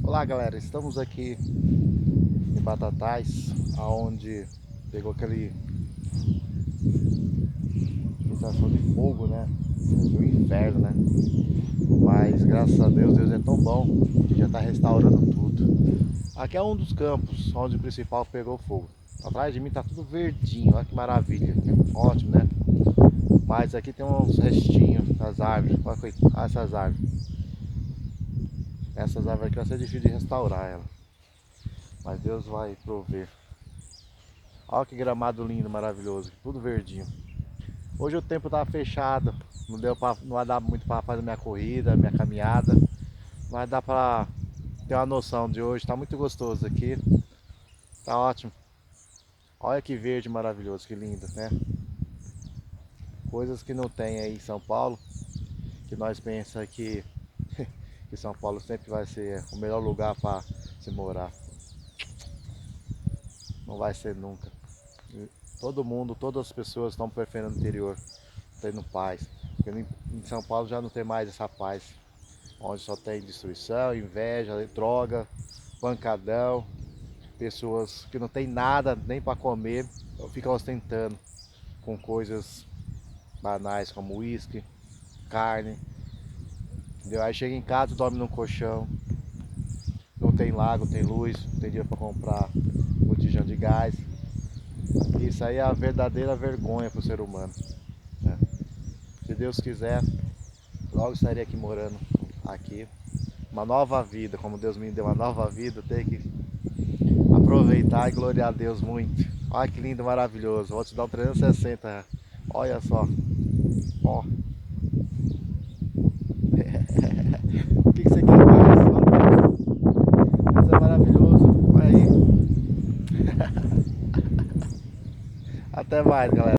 Olá galera, estamos aqui em Batatais, aonde pegou aquele sensação de fogo, né? O inferno, né? Mas graças a Deus, Deus é tão bom que já está restaurando tudo. Aqui é um dos campos onde o principal pegou fogo. Atrás de mim tá tudo verdinho, olha que maravilha, ótimo, né? Mas aqui tem uns restinhos das árvores, olha essas árvores. Essas árvores aqui vai ser difícil de restaurar ela, mas Deus vai prover. Olha que gramado lindo, maravilhoso, tudo verdinho. Hoje o tempo estava fechado, não vai dar muito para fazer minha corrida, minha caminhada, mas dá para ter uma noção de hoje. Está muito gostoso aqui, tá ótimo. Olha que verde maravilhoso, que lindo, né? Coisas que não tem aí em São Paulo, que nós pensamos que São Paulo sempre vai ser o melhor lugar para se morar. Não vai ser nunca. Todo mundo, todas as pessoas estão preferindo o interior, tendo paz. Porque em São Paulo já não tem mais essa paz, onde só tem destruição, inveja, droga, pancadão, pessoas que não tem nada nem para comer, ficam ostentando com coisas banais como uísque, carne, entendeu? Aí chega em casa, dorme num colchão, não tem lago, tem luz, não tem dinheiro para comprar botijão de gás. Isso aí é a verdadeira vergonha para o ser humano, né? Se Deus quiser, logo estarei aqui morando aqui. Uma nova vida, como Deus me deu uma nova vida, eu tenho que aproveitar e gloriar a Deus muito. Olha que lindo, maravilhoso. Vou te dar um 360. Olha só. Ó. O que você quer mais? Isso é maravilhoso. Olha aí. Até mais, galera.